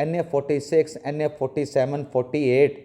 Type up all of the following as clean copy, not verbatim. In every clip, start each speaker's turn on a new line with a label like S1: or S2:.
S1: NF46, NF47, 48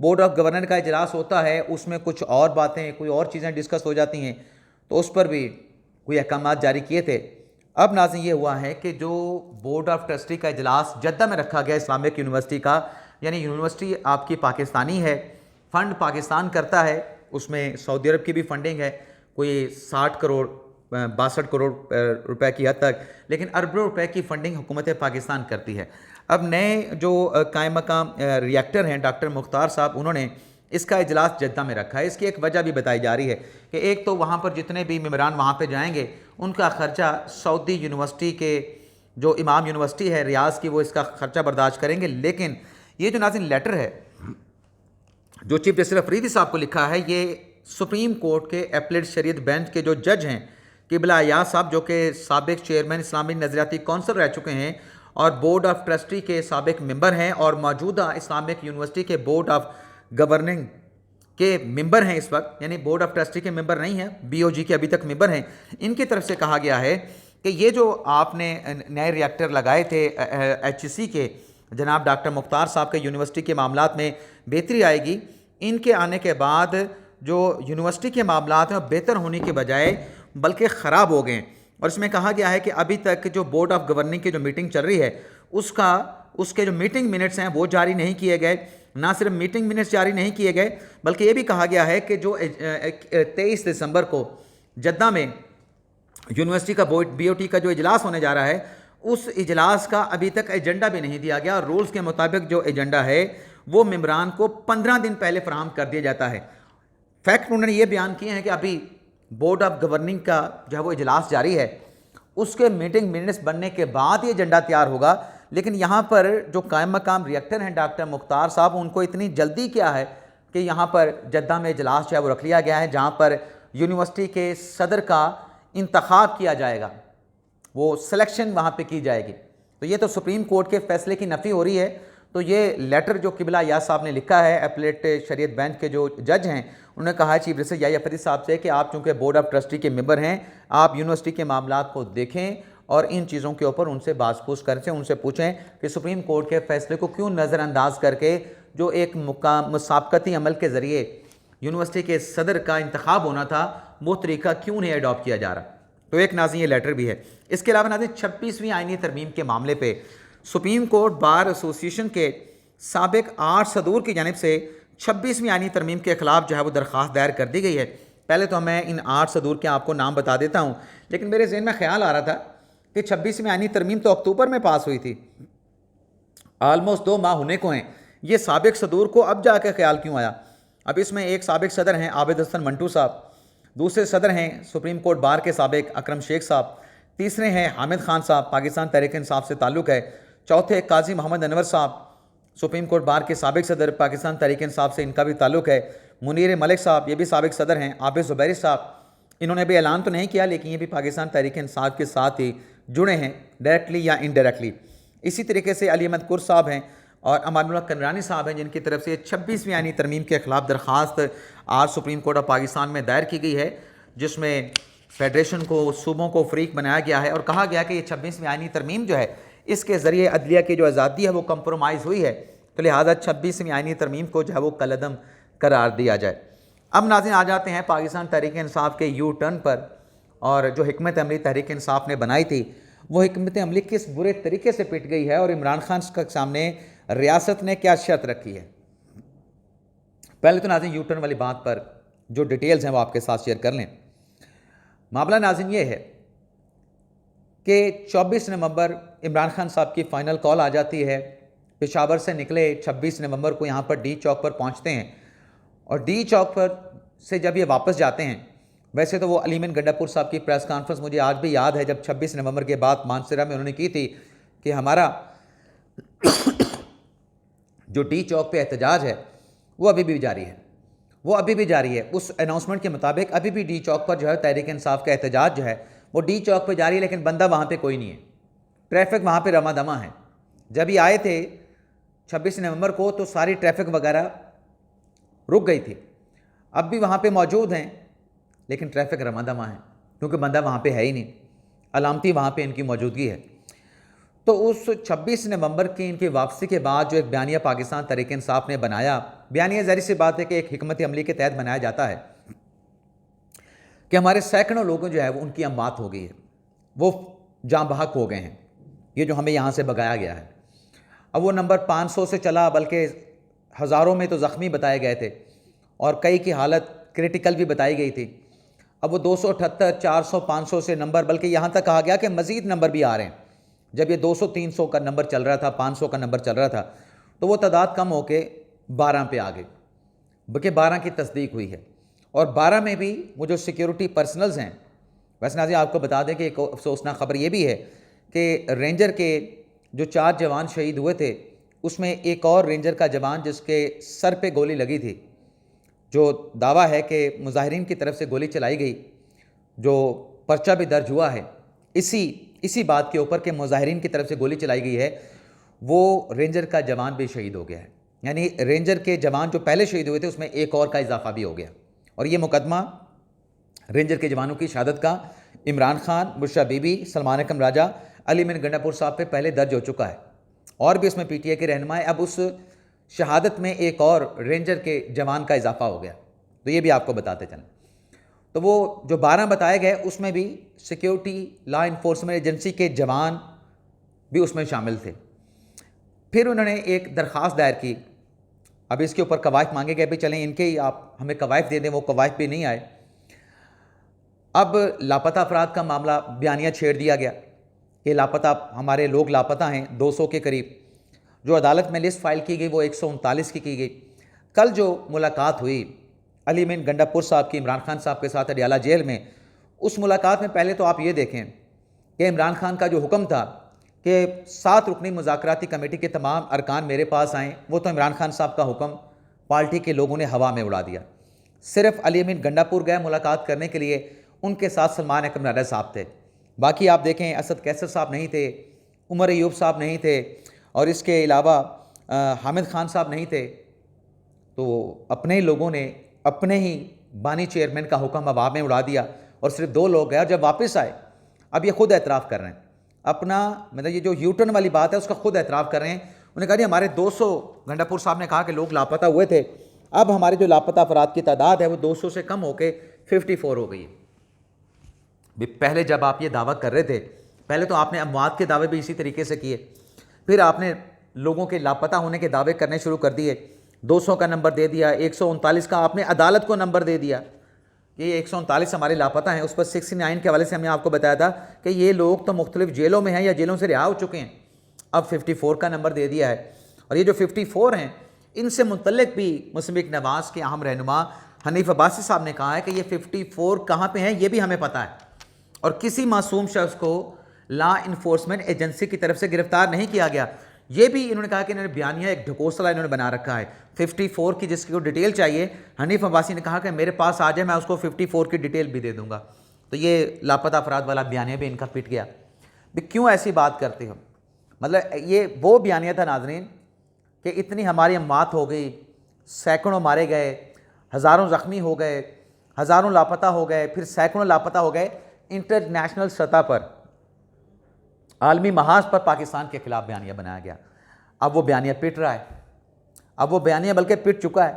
S1: board of governor کا اجلاس ہوتا ہے، اس میں کچھ اور باتیں، کوئی اور چیزیں ڈسکس ہو جاتی ہیں، تو اس پر بھی کوئی احکامات جاری کیے تھے۔ اب ناظرین یہ ہوا ہے کہ جو بورڈ آف ٹرسٹی کا اجلاس جدہ میں رکھا گیا اسلامک یونیورسٹی کا، یعنی یونیورسٹی آپ کی پاکستانی ہے، فنڈ پاکستان کرتا ہے، اس میں سعودی عرب کی بھی فنڈنگ ہے، کوئی 60 کروڑ 62 کروڑ روپے کی حد تک، لیکن اربوں روپے کی فنڈنگ حکومت پاکستان کرتی ہے۔ اب نئے جو قائم مقام ریئیکٹر ہیں ڈاکٹر مختار صاحب، انہوں نے اس کا اجلاس جدہ میں رکھا ہے۔ اس کی ایک وجہ بھی بتائی جا رہی ہے کہ ایک تو وہاں پر جتنے بھی ممبران وہاں پہ جائیں گے ان کا خرچہ سعودی یونیورسٹی کے جو امام یونیورسٹی ہے ریاض کی، وہ اس کا خرچہ برداشت کریں گے۔ لیکن یہ جو ناظرین لیٹر ہے جو چیف جسٹس افریدی صاحب کو لکھا ہے، یہ سپریم کورٹ کے اپیلیٹ شریعت بینچ کے جو جج ہیں قبلہ ایاز صاحب، جو کہ سابق چیئرمین اسلامی نظریاتی کونسل رہ چکے ہیں اور بورڈ آف ٹرسٹی کے سابق ممبر ہیں، اور موجودہ اسلامک یونیورسٹی کے بورڈ آف گورننگ کے ممبر ہیں اس وقت، یعنی بورڈ آف ٹرسٹی کے ممبر نہیں ہیں، بی او جی کے ابھی تک ممبر ہیں۔ ان کی طرف سے کہا گیا ہے کہ یہ جو آپ نے نئے ریئیکٹر لگائے تھے ایچ سی کے، جناب ڈاکٹر مختار صاحب کے یونیورسٹی کے معاملات میں بہتری آئے گی، ان کے آنے کے بعد جو یونیورسٹی کے معاملات ہیں وہ بہتر ہونے کے بجائے بلکہ خراب ہو گئے۔ اور اس میں کہا گیا ہے کہ ابھی تک جو بورڈ آف گورننگ کی جو میٹنگ چل رہی ہے اس کے جو میٹنگ منٹس ہیں وہ جاری نہیں کیے گئے۔ نہ صرف میٹنگ منٹس جاری نہیں کیے گئے بلکہ یہ بھی کہا گیا ہے کہ جو 23 دسمبر کو جدہ میں یونیورسٹی کا بی او ٹی کا جو اجلاس ہونے جا رہا ہے، اس اجلاس کا ابھی تک ایجنڈا بھی نہیں دیا گیا، اور رولز کے مطابق جو ایجنڈا ہے وہ ممبران کو 15 دن پہلے فراہم کر دیا جاتا ہے۔ فیکٹ انہوں نے یہ بیان کیے ہیں کہ ابھی بورڈ آف گورننگ کا جو ہے وہ اجلاس جاری ہے، اس کے میٹنگ منٹس بننے کے بعد یہ ایجنڈا تیار ہوگا، لیکن یہاں پر جو قائم مقام ریئیکٹر ہیں ڈاکٹر مختار صاحب، ان کو اتنی جلدی کیا ہے کہ یہاں پر جدہ میں اجلاس جو ہے وہ رکھ لیا گیا ہے، جہاں پر یونیورسٹی کے صدر کا انتخاب کیا جائے گا، وہ سلیکشن وہاں پہ کی جائے گی۔ تو یہ تو سپریم کورٹ کے فیصلے کی نفی ہو رہی ہے۔ تو یہ لیٹر جو قبلہ ایاز صاحب نے لکھا ہے اپیلیٹ شریعت بینچ کے جو جج ہیں، انہوں نے کہا ہے چیف جسٹس یحییٰ افریدی صاحب سے کہ آپ چونکہ بورڈ آف ٹرسٹی کے ممبر ہیں، آپ یونیورسٹی کے معاملات کو دیکھیں اور ان چیزوں کے اوپر ان سے باز پوچھ کریں، ان سے پوچھیں کہ سپریم کورٹ کے فیصلے کو کیوں نظر انداز کر کے جو ایک مسابقتی عمل کے ذریعے یونیورسٹی کے صدر کا انتخاب ہونا تھا، وہ طریقہ کیوں نہیں اڈاپٹ کیا جا رہا۔ تو ایک ناظرین یہ لیٹر بھی ہے۔ اس کے علاوہ ناظرین 26ویں آئینی ترمیم کے معاملے پہ سپریم کورٹ بار ایسوسی ایشن کے سابق 8 صدور کی جانب سے 26ویں آئینی ترمیم کے خلاف جو ہے وہ درخواست دائر کر دی گئی ہے۔ پہلے تو میں ان 8 صدور کے آپ کو نام بتا دیتا ہوں، لیکن میرے ذہن میں خیال آ رہا تھا کہ 26ویں آئینی ترمیم تو اکتوبر میں پاس ہوئی تھی، آلموسٹ 2 ماہ ہونے کو ہیں، یہ سابق صدور کو اب جا کے خیال کیوں آیا؟ اب اس میں ایک سابق صدر ہیں عابد حسن منٹو صاحب، دوسرے صدر ہیں سپریم کورٹ بار کے سابق اکرم شیخ صاحب، تیسرے ہیں حامد خان صاحب، پاکستان تحریک انصاف سے تعلق ہے، چوتھے قاضی محمد انور صاحب، سپریم کورٹ بار کے سابق صدر، پاکستان تحریک انصاف سے ان کا بھی تعلق ہے، منیر ملک صاحب یہ بھی سابق صدر ہیں، عابد زبیری صاحب انہوں نے بھی اعلان تو نہیں کیا لیکن یہ بھی پاکستان تحریک انصاف کے ساتھ ہی جڑے ہیں ڈائریکٹلی یا انڈائریکٹلی۔ اسی طریقے سے علی احمد کر صاحب ہیں اور امان اللہ کنرانی صاحب ہیں، جن کی طرف سے 26ویں آئینی ترمیم کے خلاف درخواست آج سپریم کورٹ آف پاکستان میں دائر کی گئی ہے، جس میں فیڈریشن کو، صوبوں کو فریق بنایا گیا ہے اور کہا گیا کہ یہ 26ویں آئینی ترمیم جو ہے اس کے ذریعے عدلیہ کی جو آزادی ہے وہ کمپرومائز ہوئی ہے، تو لہٰذا 26ویں آئینی ترمیم کو جو ہے وہ کالعدم قرار دیا جائے۔ اب ناظرین آ جاتے ہیں پاکستان تحریک انصاف کے یو ٹرن پر، اور جو حکمت عملی تحریک انصاف نے بنائی تھی وہ حکمت عملی کس برے طریقے سے پٹ گئی ہے اور عمران خان کے سامنے ریاست نے کیا شرط رکھی ہے۔ پہلے تو ناظرین یو ٹرن والی بات پر جو ڈیٹیلز ہیں وہ آپ کے ساتھ شیئر کر لیں۔ معاملہ ناظرین یہ ہے کہ 24 نومبر عمران خان صاحب کی فائنل کال آ جاتی ہے، پشاور سے نکلے 26 نومبر کو یہاں پر ڈی چوک پر پہنچتے ہیں، اور ڈی چوک پر سے جب یہ واپس جاتے ہیں، ویسے تو وہ علیمن گنڈاپور صاحب کی پریس کانفرنس مجھے آج بھی یاد ہے، جب 26 نومبر کے بعد مانسرا میں انہوں نے کی تھی کہ ہمارا جو ڈی چوک پہ احتجاج ہے وہ ابھی بھی جاری ہے، وہ ابھی بھی جاری ہے۔ اس اناؤنسمنٹ کے مطابق ابھی بھی ڈی چوک پر جو ہے تحریک انصاف کا احتجاج جو ہے وہ ڈی چوک پہ جاری ہے، لیکن بندہ وہاں پہ کوئی نہیں ہے، ٹریفک وہاں پہ رواں دواں ہے۔ جب یہ آئے تھے 26 نومبر کو تو ساری ٹریفک وغیرہ رک گئی تھی، اب بھی وہاں پہ موجود ہیں لیکن ٹریفک رواں دواں ہے، کیونکہ بندہ وہاں پہ ہے ہی نہیں، علامتی وہاں پہ ان کی موجودگی ہے۔ تو اس 26 نومبر کی ان کی واپسی کے بعد جو ایک بیانیہ پاکستان تحریک انصاف نے بنایا بیانیہ ظاہر سی بات ہے کہ ایک حکمت عملی کے تحت بنایا جاتا ہے کہ ہمارے سینکڑوں لوگوں جو ہے وہ ان کی اموات ہو گئی ہے، وہ جاں بحق ہو گئے ہیں، یہ جو ہمیں یہاں سے بگایا گیا ہے۔ اب وہ نمبر 500 سے چلا، بلکہ ہزاروں میں تو زخمی بتائے گئے تھے اور کئی کی حالت کریٹیکل بھی بتائی گئی تھی۔ اب وہ 278، 400، 500 سے نمبر، بلکہ یہاں تک کہا گیا کہ مزید نمبر بھی آ رہے ہیں۔ جب یہ 200، 300 کا نمبر چل رہا تھا، 500 کا نمبر چل رہا تھا، تو وہ تعداد کم ہو کے 12 پہ آ گئی، بلکہ 12 کی تصدیق ہوئی ہے۔ اور 12 میں بھی وہ جو سیکیورٹی پرسنلز ہیں، ویسے ناظرین آپ کو بتا دیں کہ ایک افسوسناک خبر یہ بھی ہے کہ رینجر کے جو 4 جوان شہید ہوئے تھے، اس میں ایک اور رینجر کا جوان جس کے سر پہ گولی لگی تھی، جو دعویٰ ہے کہ مظاہرین کی طرف سے گولی چلائی گئی، جو پرچہ بھی درج ہوا ہے اسی بات کے اوپر کہ مظاہرین کی طرف سے گولی چلائی گئی ہے، وہ رینجر کا جوان بھی شہید ہو گیا ہے۔ یعنی رینجر کے جوان جو پہلے شہید ہوئے تھے اس میں ایک اور کا اضافہ بھی ہو گیا، اور یہ مقدمہ رینجر کے جوانوں کی شہادت کا عمران خان، بشرا بی بی، سلمان اکرم راجہ، علی مین گنڈا پور صاحب پہ پہلے درج ہو چکا ہے، اور بھی اس میں پی ٹی اے کے رہنما ہے۔ اب اس شہادت میں ایک اور رینجر کے جوان کا اضافہ ہو گیا، تو یہ بھی آپ کو بتاتے چلیں۔ تو وہ جو 12 بتائے گئے اس میں بھی سیکیورٹی لا انفورسمنٹ ایجنسی کے جوان بھی اس میں شامل تھے۔ پھر انہوں نے ایک درخواست دائر کی، اب اس کے اوپر قوائف مانگے گئے بھی، چلیں ان کے ہی آپ ہمیں قوائف دے دیں، وہ قوائف بھی نہیں آئے۔ اب لاپتہ افراد کا معاملہ بیانیہ چھیڑ دیا گیا کہ لاپتہ ہمارے لوگ لاپتہ ہیں 200 کے قریب۔ جو عدالت میں لسٹ فائل کی گئی وہ 139 کی گئی۔ کل جو ملاقات ہوئی علی مین گنڈا پور صاحب کی عمران خان صاحب کے ساتھ اڈیالہ جیل میں، اس ملاقات میں پہلے تو آپ یہ دیکھیں کہ عمران خان کا جو حکم تھا کہ 7 رکنی مذاکراتی کمیٹی کے تمام ارکان میرے پاس آئیں، وہ تو عمران خان صاحب کا حکم پارٹی کے لوگوں نے ہوا میں اڑا دیا۔ صرف علی مین گنڈا پور گئے ملاقات کرنے کے لیے، ان کے ساتھ سلمان اکرم راجہ صاحب تھے، باقی آپ دیکھیں اسد کیسر صاحب نہیں تھے، عمر ایوب صاحب نہیں تھے، اور اس کے علاوہ حامد خان صاحب نہیں تھے۔ تو اپنے ہی لوگوں نے اپنے ہی بانی چیئرمین کا حکم ہوا میں اڑا دیا، اور صرف 2 لوگ گئے، اور جب واپس آئے اب یہ خود اعتراف کر رہے ہیں اپنا، مطلب یہ جو یوٹرن والی بات ہے اس کا خود اعتراف کر رہے ہیں۔ انہوں نے کہا جی ہمارے 200، گنڈا پور صاحب نے کہا کہ لوگ لاپتہ ہوئے تھے، اب ہمارے جو لاپتہ افراد کی تعداد ہے وہ 200 سے کم ہو کے 54 ہو گئی ہے۔ پہلے جب آپ یہ دعویٰ کر رہے تھے، پہلے تو آپ نے اموات کے دعوے بھی اسی طریقے سے کیے، پھر آپ نے لوگوں کے لاپتہ ہونے کے دعوے کرنے شروع کر دیے، 200 کا نمبر دے دیا، 139 کا آپ نے عدالت کو نمبر دے دیا کہ یہ 139 ہمارے لاپتہ ہیں۔ اس پر 69 کے حوالے سے ہم نے آپ کو بتایا تھا کہ یہ لوگ تو مختلف جیلوں میں ہیں یا جیلوں سے رہا ہو چکے ہیں، اب 54 کا نمبر دے دیا ہے۔ اور یہ جو 54 ہیں ان سے متعلق بھی مسلم لیگ نواز کے اہم رہنما حنیف عباسی صاحب نے کہا ہے کہ یہ 54 کہاں پہ ہیں یہ بھی ہمیں پتہ ہے، اور کسی معصوم شخص کو لا انفورسمنٹ ایجنسی کی طرف سے گرفتار نہیں کیا گیا۔ یہ بھی انہوں نے کہا کہ انہوں نے بیانیہ ایک ڈھکوسلا انہوں نے بنا رکھا ہے۔ 54 کی جس کو ڈیٹیل چاہیے، حنیف عباسی نے کہا کہ میرے پاس آ جائے میں اس کو 54 کی ڈیٹیل بھی دے دوں گا۔ تو یہ لاپتہ افراد والا بیانیہ بھی ان کا پٹ گیا۔ کیوں ایسی بات کرتے ہو؟ مطلب یہ وہ بیانیہ تھا ناظرین کہ اتنی ہماری اموات ہو گئی، سینکڑوں مارے گئے، ہزاروں زخمی ہو گئے، ہزاروں لاپتہ ہو گئے، پھر سینکڑوں لاپتہ ہو گئے۔ انٹرنیشنل سطح پر، عالمی محاذ پر پاکستان کے خلاف بیانیہ بنایا گیا۔ اب وہ بیانیہ پٹ رہا ہے، اب وہ بیانیہ بلکہ پٹ چکا ہے۔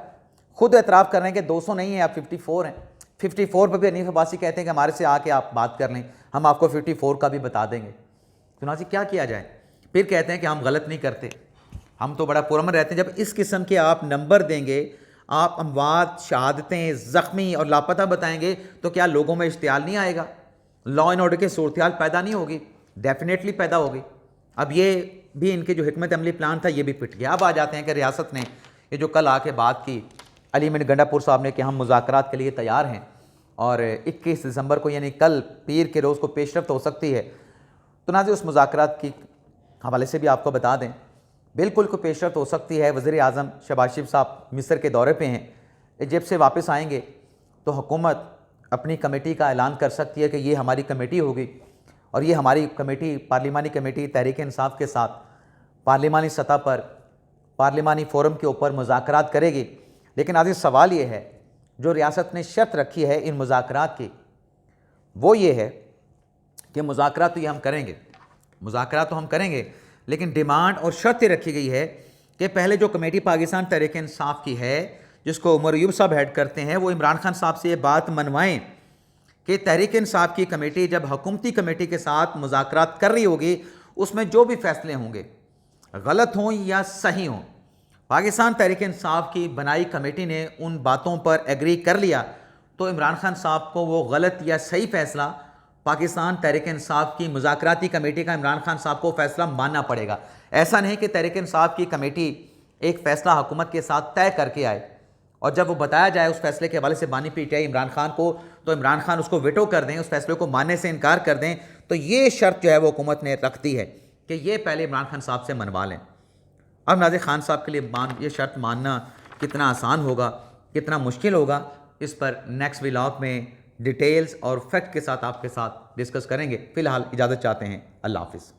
S1: خود اعتراف کر رہے ہیں کہ 200 نہیں ہیں، اب 54 ہیں۔ 54 پہ بھی حنیف عباسی کہتے ہیں کہ ہمارے سے آ کے آپ بات کر لیں، ہم آپ کو 54 کا بھی بتا دیں گے۔ تو ناظرین کیا کیا جائے؟ پھر کہتے ہیں کہ ہم غلط نہیں کرتے، ہم تو بڑا پرامن رہتے ہیں۔ جب اس قسم کے آپ نمبر دیں گے، آپ اموات، شہادتیں، زخمی اور لاپتہ بتائیں گے، تو کیا لوگوں میں اشتعال نہیں آئے گا؟ لا اینڈ آرڈر کی صورتحال پیدا نہیں ہوگی؟ ڈیفینیٹلی پیدا ہوگی۔ اب یہ بھی ان کے جو حکمت عملی پلان تھا یہ بھی پٹ گیا۔ اب آ جاتے ہیں کہ ریاست نے یہ جو کل آ کے بات کی علی مین گنڈا پور صاحب نے کہ ہم مذاکرات کے لیے تیار ہیں، اور 21 دسمبر کو یعنی کل پیر کے روز کو پیش رفت ہو سکتی ہے۔ تو ناظرین اس مذاکرات کی حوالے سے بھی آپ کو بتا دیں، بالکل کو پیش رفت ہو سکتی ہے۔ وزیر اعظم شہباز شریف صاحب مصر کے دورے پہ ہیں، ایجپٹ سے واپس آئیں گے تو حکومت اپنی کمیٹی کا اعلان کر سکتی ہے کہ یہ ہماری کمیٹی ہوگی، اور یہ ہماری کمیٹی پارلیمانی کمیٹی تحریک انصاف کے ساتھ پارلیمانی سطح پر پارلیمانی فورم کے اوپر مذاکرات کرے گی۔ لیکن ناظرین سوال یہ ہے، جو ریاست نے شرط رکھی ہے ان مذاکرات کی، وہ یہ ہے کہ مذاکرات تو یہ ہم کریں گے، مذاکرات تو ہم کریں گے، لیکن ڈیمانڈ اور شرط یہ رکھی گئی ہے کہ پہلے جو کمیٹی پاکستان تحریک انصاف کی ہے جس کو عمر ایوب صاحب ہیڈ کرتے ہیں، وہ عمران خان صاحب سے یہ بات منوائیں کہ تحریک انصاف کی کمیٹی جب حکومتی کمیٹی کے ساتھ مذاکرات کر رہی ہوگی، اس میں جو بھی فیصلے ہوں گے غلط ہوں یا صحیح ہوں، پاکستان تحریک انصاف کی بنائی کمیٹی نے ان باتوں پر ایگری کر لیا تو عمران خان صاحب کو وہ غلط یا صحیح فیصلہ پاکستان تحریک انصاف کی مذاکراتی کمیٹی کا عمران خان صاحب کو فیصلہ ماننا پڑے گا۔ ایسا نہیں کہ تحریک انصاف کی کمیٹی ایک فیصلہ حکومت کے ساتھ طے کر کے آئے اور جب وہ بتایا جائے اس فیصلے کے حوالے سے بانی P T I Imran Khan کو، تو عمران خان اس کو ویٹو کر دیں، اس فیصلے کو ماننے سے انکار کر دیں۔ تو یہ شرط جو ہے وہ حکومت نے رکھ دی ہے کہ یہ پہلے عمران خان صاحب سے منوا لیں۔ اب ناظر خان صاحب کے لیے یہ شرط ماننا کتنا آسان ہوگا، کتنا مشکل ہوگا، اس پر نیکسٹ ولاگ میں ڈیٹیلز اور فیکٹ کے ساتھ آپ کے ساتھ ڈسکس کریں گے۔ فی الحال اجازت چاہتے ہیں، اللہ حافظ۔